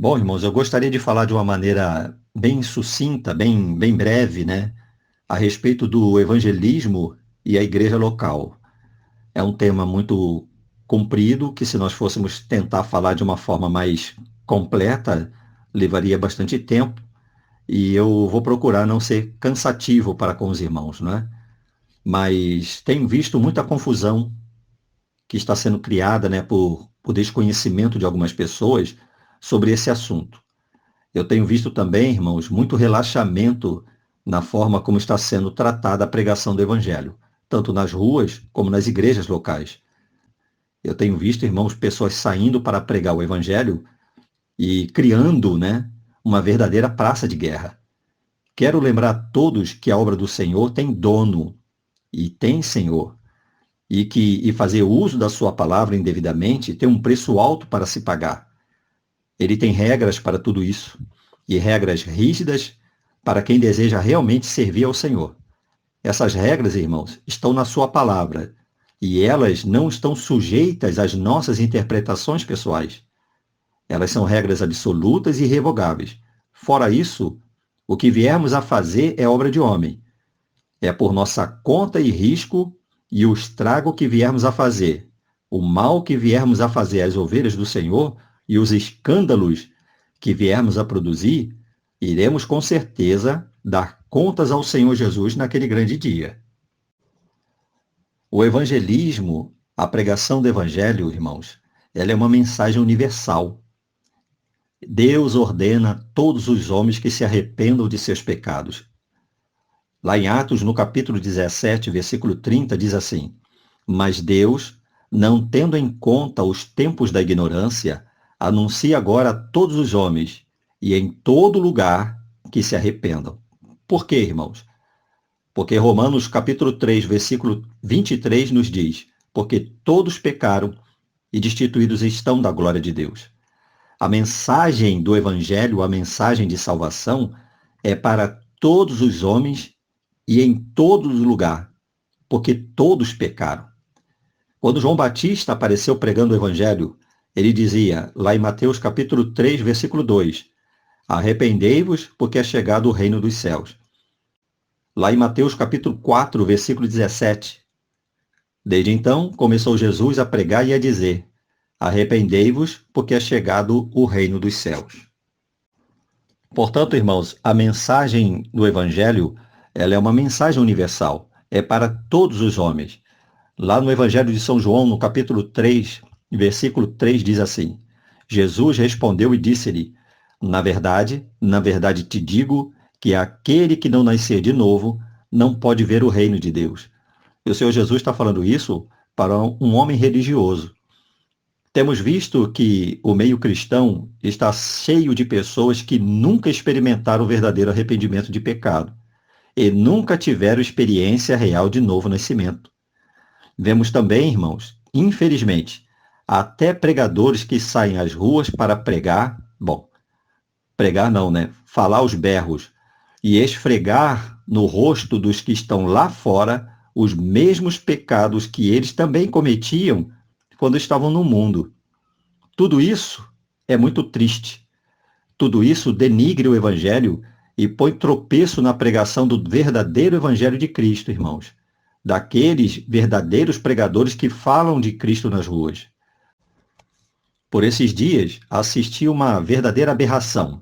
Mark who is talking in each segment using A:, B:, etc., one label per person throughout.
A: Bom, irmãos, eu gostaria de falar de uma maneira bem sucinta, bem breve, né, a respeito do evangelismo e a igreja local. É um tema muito comprido, que se nós fôssemos tentar falar de uma forma mais completa, levaria bastante tempo, e eu vou procurar não ser cansativo para com os irmãos, né? Mas tenho visto muita confusão que está sendo criada, né, por desconhecimento de algumas pessoas sobre esse assunto. Eu tenho visto também, irmãos, muito relaxamento na forma como está sendo tratada a pregação do Evangelho, tanto nas ruas como nas igrejas locais. Eu tenho visto, irmãos, pessoas saindo para pregar o Evangelho e criando, né, uma verdadeira praça de guerra. Quero lembrar a todos que a obra do Senhor tem dono e tem Senhor, e fazer uso da sua palavra indevidamente tem um preço alto para se pagar. Ele tem regras para tudo isso, e regras rígidas para quem deseja realmente servir ao Senhor. Essas regras, irmãos, estão na sua palavra, e elas não estão sujeitas às nossas interpretações pessoais. Elas são regras absolutas e irrevogáveis. Fora isso, o que viermos a fazer é obra de homem. É por nossa conta e risco, e o estrago que viermos a fazer, o mal que viermos a fazer às ovelhas do Senhor e os escândalos que viermos a produzir, iremos com certeza dar contas ao Senhor Jesus naquele grande dia. O evangelismo, a pregação do evangelho, irmãos, ela é uma mensagem universal. Deus ordena a todos os homens que se arrependam de seus pecados. Lá em Atos, no capítulo 17, versículo 30, diz assim: Mas Deus, não tendo em conta os tempos da ignorância, anuncia agora a todos os homens e em todo lugar que se arrependam. Por quê, irmãos? Porque Romanos capítulo 3, versículo 23 nos diz: Porque todos pecaram e destituídos estão da glória de Deus. A mensagem do Evangelho, a mensagem de salvação, é para todos os homens e em todo lugar, porque todos pecaram. Quando João Batista apareceu pregando o Evangelho, ele dizia, lá em Mateus capítulo 3, versículo 2, Arrependei-vos, porque é chegado o reino dos céus. Lá em Mateus capítulo 4, versículo 17, Desde então começou Jesus a pregar e a dizer, Arrependei-vos, porque é chegado o reino dos céus. Portanto, irmãos, a mensagem do Evangelho, ela é uma mensagem universal, é para todos os homens. Lá no Evangelho de São João, no capítulo 3, versículo 3, diz assim, Jesus respondeu e disse-lhe, na verdade te digo que aquele que não nascer de novo não pode ver o reino de Deus. E o Senhor Jesus está falando isso para um homem religioso. Temos visto que o meio cristão está cheio de pessoas que nunca experimentaram o verdadeiro arrependimento de pecado e nunca tiveram experiência real de novo nascimento. Vemos também, irmãos, infelizmente, até pregadores que saem às ruas para pregar, pregar não, né? Falar aos berros e esfregar no rosto dos que estão lá fora os mesmos pecados que eles também cometiam quando estavam no mundo. Tudo isso é muito triste. Tudo isso denigre o Evangelho e põe tropeço na pregação do verdadeiro Evangelho de Cristo, irmãos. Daqueles verdadeiros pregadores que falam de Cristo nas ruas. Por esses dias, assisti uma verdadeira aberração.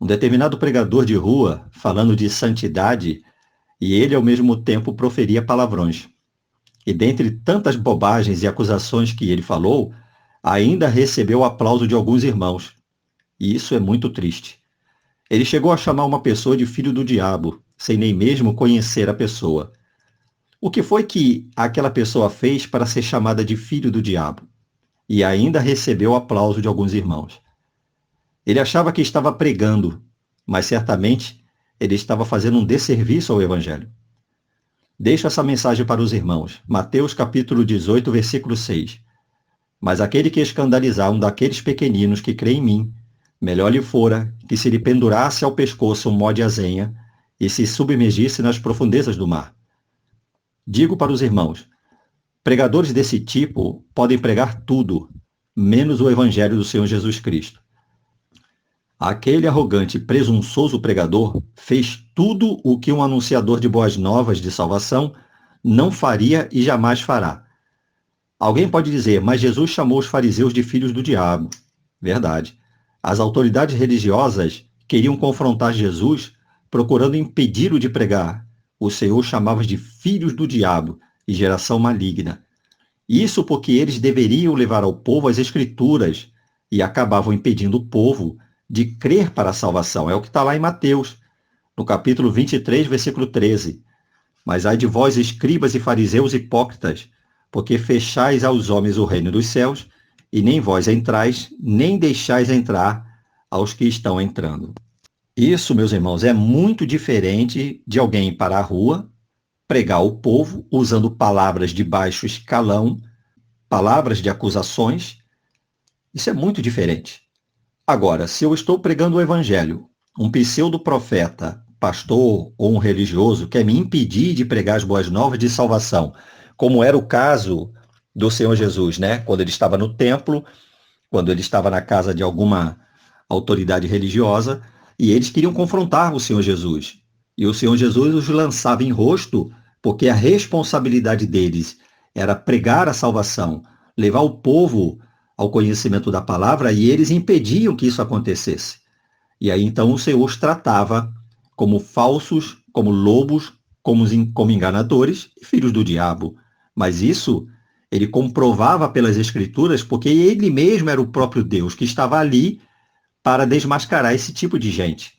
A: Um determinado pregador de rua, falando de santidade, e ele ao mesmo tempo proferia palavrões. E dentre tantas bobagens e acusações que ele falou, ainda recebeu o aplauso de alguns irmãos. E isso é muito triste. Ele chegou a chamar uma pessoa de filho do diabo, sem nem mesmo conhecer a pessoa. O que foi que aquela pessoa fez para ser chamada de filho do diabo? E ainda recebeu o aplauso de alguns irmãos. Ele achava que estava pregando, mas certamente ele estava fazendo um desserviço ao Evangelho. Deixo essa mensagem para os irmãos. Mateus capítulo 18, versículo 6. Mas aquele que escandalizar um daqueles pequeninos que crê em mim, melhor lhe fora que se lhe pendurasse ao pescoço um mó de azenha e se submergisse nas profundezas do mar. Digo para os irmãos, pregadores desse tipo podem pregar tudo, menos o Evangelho do Senhor Jesus Cristo. Aquele arrogante e presunçoso pregador fez tudo o que um anunciador de boas novas de salvação não faria e jamais fará. Alguém pode dizer, mas Jesus chamou os fariseus de filhos do diabo. Verdade. As autoridades religiosas queriam confrontar Jesus, procurando impedi-lo de pregar. O Senhor chamava de filhos do diabo e geração maligna. Isso porque eles deveriam levar ao povo as Escrituras e acabavam impedindo o povo de crer para a salvação. É o que está lá em Mateus, no capítulo 23, versículo 13. Mas ai de vós, escribas e fariseus hipócritas, porque fechais aos homens o reino dos céus, e nem vós entrais, nem deixais entrar aos que estão entrando. Isso, meus irmãos, é muito diferente de alguém ir para a rua, pregar ao povo, usando palavras de baixo escalão, palavras de acusações. Isso é muito diferente. Agora, se eu estou pregando o evangelho, um pseudo-profeta, pastor ou um religioso quer me impedir de pregar as boas novas de salvação, como era o caso do Senhor Jesus, né? Quando ele estava no templo, quando ele estava na casa de alguma autoridade religiosa, e eles queriam confrontar o Senhor Jesus. E o Senhor Jesus os lançava em rosto, porque a responsabilidade deles era pregar a salvação, levar o povo ao conhecimento da palavra, e eles impediam que isso acontecesse. E aí então o Senhor os tratava como falsos, como lobos, como enganadores e filhos do diabo. Mas isso ele comprovava pelas Escrituras, porque ele mesmo era o próprio Deus que estava ali para desmascarar esse tipo de gente.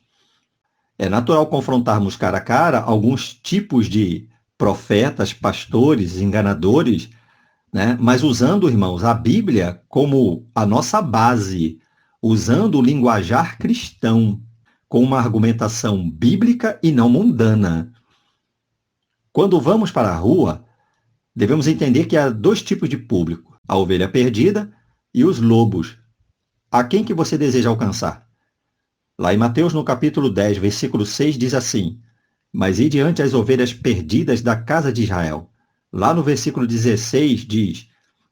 A: É natural confrontarmos cara a cara alguns tipos de profetas, pastores, enganadores, né? Mas usando, irmãos, a Bíblia como a nossa base, usando o linguajar cristão, com uma argumentação bíblica e não mundana. Quando vamos para a rua, devemos entender que há dois tipos de público, a ovelha perdida e os lobos. A quem que você deseja alcançar? Lá em Mateus, no capítulo 10, versículo 6, diz assim, mas e diante as ovelhas perdidas da casa de Israel. Lá no versículo 16 diz,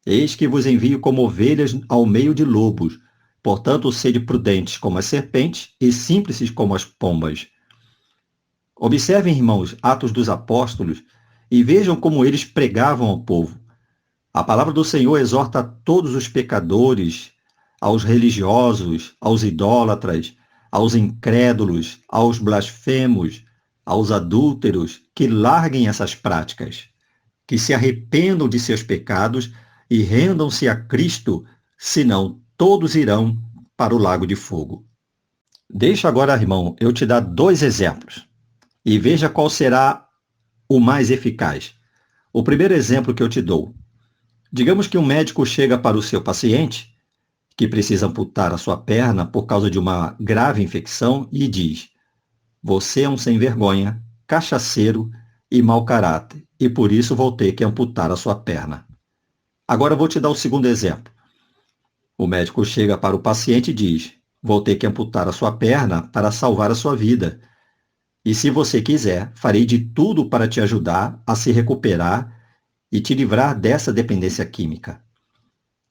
A: eis que vos envio como ovelhas ao meio de lobos, portanto sede prudentes como as serpentes e simples como as pombas. Observem, irmãos, Atos dos Apóstolos e vejam como eles pregavam ao povo. A palavra do Senhor exorta a todos os pecadores, aos religiosos, aos idólatras, aos incrédulos, aos blasfemos, aos adúlteros, que larguem essas práticas, que se arrependam de seus pecados e rendam-se a Cristo, senão todos irão para o lago de fogo. Deixa agora, irmão, eu te dar dois exemplos e veja qual será o mais eficaz. O primeiro exemplo que eu te dou. Digamos que um médico chega para o seu paciente, que precisa amputar a sua perna por causa de uma grave infecção, e diz, você é um sem-vergonha, cachaceiro e mau caráter, e por isso vou ter que amputar a sua perna. Agora vou te dar o segundo exemplo. O médico chega para o paciente e diz, vou ter que amputar a sua perna para salvar a sua vida. E se você quiser, farei de tudo para te ajudar a se recuperar e te livrar dessa dependência química.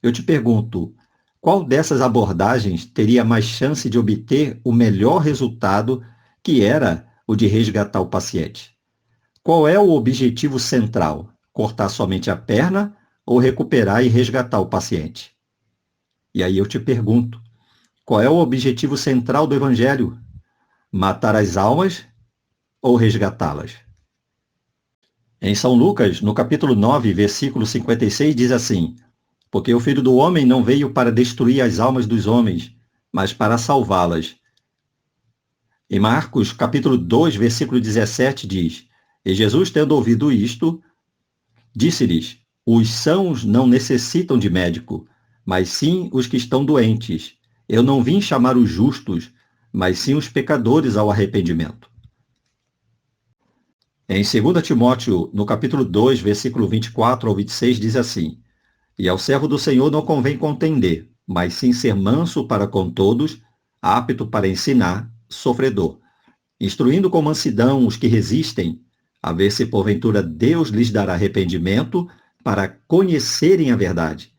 A: Eu te pergunto, qual dessas abordagens teria mais chance de obter o melhor resultado, que era o de resgatar o paciente? Qual é o objetivo central? Cortar somente a perna ou recuperar e resgatar o paciente? E aí eu te pergunto, qual é o objetivo central do Evangelho? Matar as almas ou resgatá-las? Em São Lucas, no capítulo 9, versículo 56, diz assim, porque o Filho do Homem não veio para destruir as almas dos homens, mas para salvá-las. Em Marcos, capítulo 2, versículo 17, diz, e Jesus, tendo ouvido isto, disse-lhes, os sãos não necessitam de médico, mas sim os que estão doentes. Eu não vim chamar os justos, mas sim os pecadores ao arrependimento. Em 2 Timóteo, no capítulo 2, versículo 24 ao 26, diz assim, e ao servo do Senhor não convém contender, mas sim ser manso para com todos, apto para ensinar, sofredor, instruindo com mansidão os que resistem, a ver se porventura Deus lhes dará arrependimento para conhecerem a verdade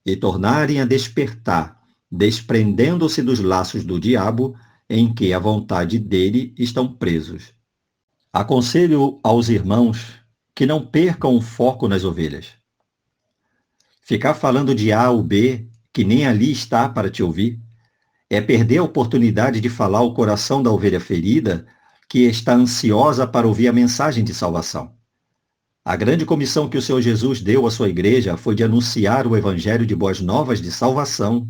A: e tornarem a despertar desprendendo-se dos laços do diabo, em que a vontade dele estão presos. Aconselho aos irmãos que não percam o foco nas ovelhas. Ficar falando de A ou B, que nem ali está para te ouvir, é perder a oportunidade de falar ao coração da ovelha ferida, que está ansiosa para ouvir a mensagem de salvação. A grande comissão que o Senhor Jesus deu à sua igreja foi de anunciar o evangelho de boas novas de salvação.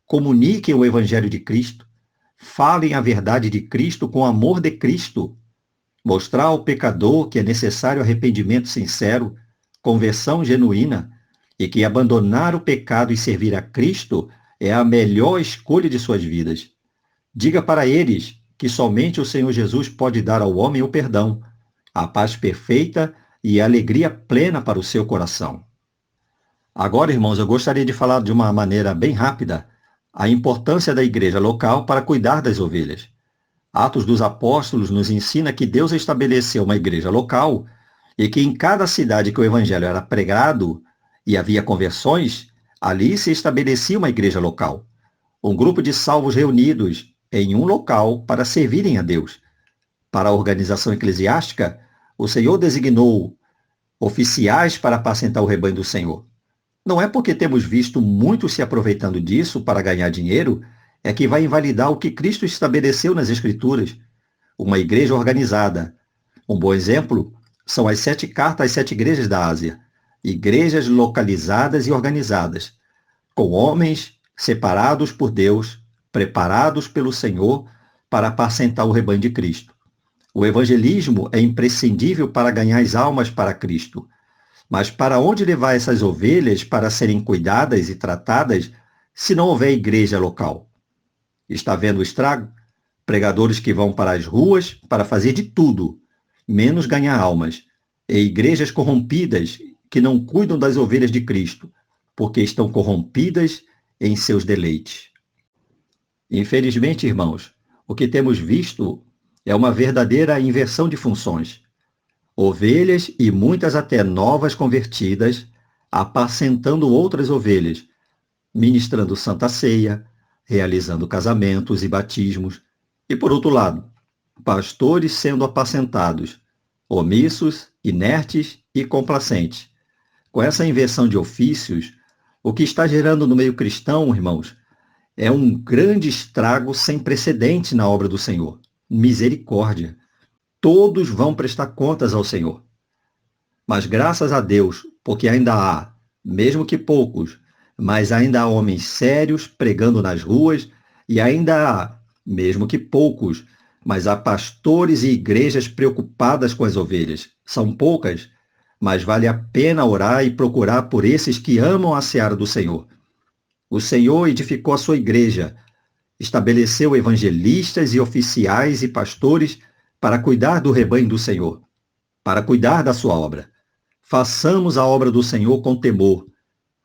A: Comuniquem o evangelho de Cristo, falem a verdade de Cristo com amor de Cristo, mostrar ao pecador que é necessário arrependimento sincero, conversão genuína, e que abandonar o pecado e servir a Cristo é a melhor escolha de suas vidas. Diga para eles que somente o Senhor Jesus pode dar ao homem o perdão, a paz perfeita e a alegria plena para o seu coração. Agora, irmãos, eu gostaria de falar de uma maneira bem rápida a importância da igreja local para cuidar das ovelhas. Atos dos Apóstolos nos ensina que Deus estabeleceu uma igreja local e que em cada cidade que o evangelho era pregado e havia conversões, ali se estabelecia uma igreja local. Um grupo de salvos reunidos em um local para servirem a Deus. Para a organização eclesiástica, o Senhor designou oficiais para apacentar o rebanho do Senhor. Não é porque temos visto muitos se aproveitando disso para ganhar dinheiro, é que vai invalidar o que Cristo estabeleceu nas Escrituras, uma igreja organizada. Um bom exemplo são as 7 cartas às 7 igrejas da Ásia, igrejas localizadas e organizadas, com homens separados por Deus, preparados pelo Senhor para apacentar o rebanho de Cristo. O evangelismo é imprescindível para ganhar as almas para Cristo. Mas para onde levar essas ovelhas para serem cuidadas e tratadas se não houver igreja local? Está vendo o estrago? Pregadores que vão para as ruas para fazer de tudo, menos ganhar almas. E igrejas corrompidas que não cuidam das ovelhas de Cristo, porque estão corrompidas em seus deleites. Infelizmente, irmãos, o que temos visto é uma verdadeira inversão de funções. Ovelhas e muitas até novas convertidas, apacentando outras ovelhas, ministrando Santa Ceia, realizando casamentos e batismos, e por outro lado, pastores sendo apacentados, omissos, inertes e complacentes. Com essa inversão de ofícios, o que está gerando no meio cristão, irmãos, é um grande estrago sem precedente na obra do Senhor. Misericórdia. Todos vão prestar contas ao Senhor. Mas graças a Deus, porque ainda há, mesmo que poucos, mas ainda há homens sérios pregando nas ruas, e ainda há, mesmo que poucos, mas há pastores e igrejas preocupadas com as ovelhas. São poucas, mas vale a pena orar e procurar por esses que amam a seara do Senhor. O Senhor edificou a sua igreja, estabeleceu evangelistas e oficiais e pastores para cuidar do rebanho do Senhor, para cuidar da sua obra. Façamos a obra do Senhor com temor,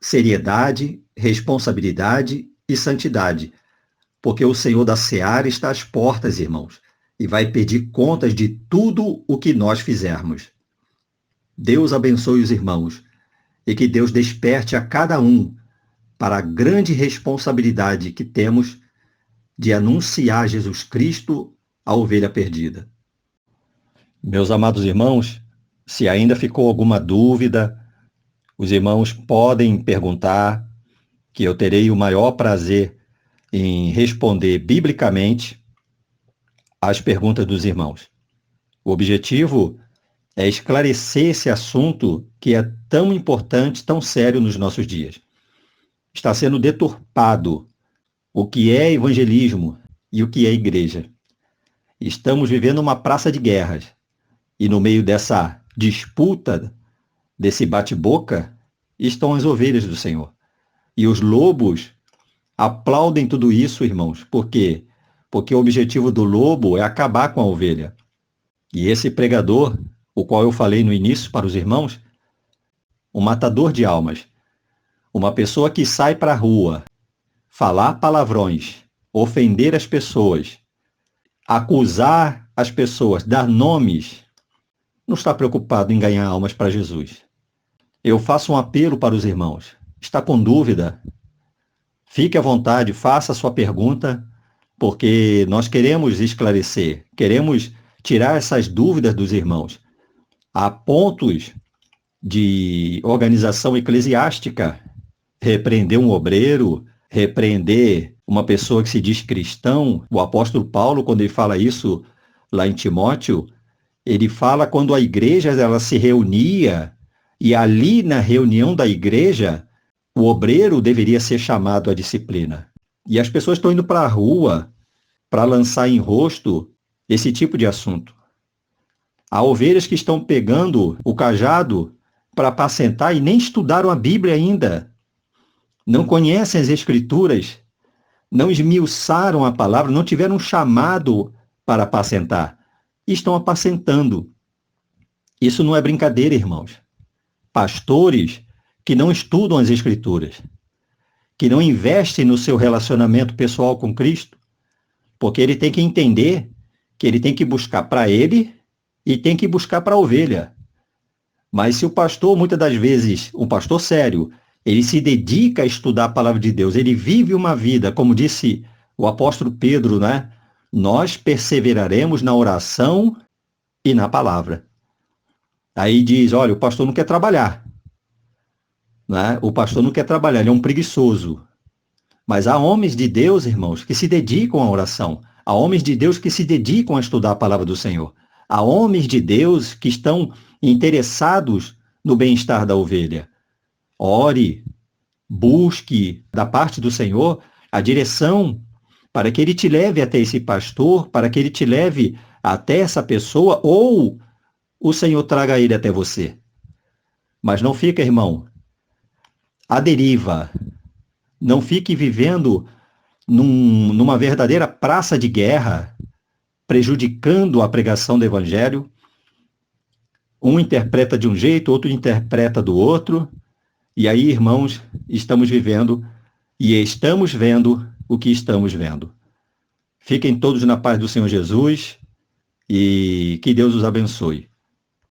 A: seriedade, responsabilidade e santidade, porque o Senhor da seara está às portas, irmãos, e vai pedir contas de tudo o que nós fizermos. Deus abençoe os irmãos e que Deus desperte a cada um para a grande responsabilidade que temos de anunciar Jesus Cristo, a ovelha perdida. Meus amados irmãos, se ainda ficou alguma dúvida, os irmãos podem perguntar, que eu terei o maior prazer em responder biblicamente às perguntas dos irmãos. O objetivo é esclarecer esse assunto que é tão importante, tão sério nos nossos dias. Está sendo deturpado o que é evangelismo e o que é igreja. Estamos vivendo uma praça de guerras. E no meio dessa disputa, desse bate-boca, estão as ovelhas do Senhor. E os lobos aplaudem tudo isso, irmãos. Por quê? Porque o objetivo do lobo é acabar com a ovelha. E esse pregador, o qual eu falei no início para os irmãos, um matador de almas, uma pessoa que sai para a rua, falar palavrões, ofender as pessoas, acusar as pessoas, dar nomes, não está preocupado em ganhar almas para Jesus. Eu faço um apelo para os irmãos. Está com dúvida? Fique à vontade, faça a sua pergunta, porque nós queremos esclarecer, queremos tirar essas dúvidas dos irmãos. Há pontos de organização eclesiástica, repreender um obreiro, repreender uma pessoa que se diz cristão. O apóstolo Paulo, quando ele fala isso lá em Timóteo, ele fala quando a igreja ela se reunia e ali na reunião da igreja o obreiro deveria ser chamado à disciplina. E as pessoas estão indo para a rua para lançar em rosto esse tipo de assunto. Há ovelhas que estão pegando o cajado para apacentar e nem estudaram a Bíblia ainda. Não conhecem as Escrituras, não esmiuçaram a palavra, não tiveram um chamado para apacentar. E estão apacentando. Isso não é brincadeira, irmãos. Pastores que não estudam as Escrituras, que não investem no seu relacionamento pessoal com Cristo, porque ele tem que entender que ele tem que buscar para ele e tem que buscar para a ovelha. Mas se o pastor, muitas das vezes, um pastor sério, ele se dedica a estudar a palavra de Deus, ele vive uma vida, como disse o apóstolo Pedro, né? Nós perseveraremos na oração e na palavra. Aí diz, olha, o pastor não quer trabalhar. Né? O pastor não quer trabalhar, ele é um preguiçoso. Mas há homens de Deus, irmãos, que se dedicam à oração. Há homens de Deus que se dedicam a estudar a palavra do Senhor. Há homens de Deus que estão interessados no bem-estar da ovelha. Ore, busque da parte do Senhor a direção para que ele te leve até esse pastor, para que ele te leve até essa pessoa, ou o Senhor traga ele até você. Mas não fica, irmão, à deriva. Não fique vivendo numa verdadeira praça de guerra, prejudicando a pregação do Evangelho. Um interpreta de um jeito, outro interpreta do outro. E aí, irmãos, estamos vivendo e estamos vendo o que estamos vendo. Fiquem todos na paz do Senhor Jesus e que Deus os abençoe.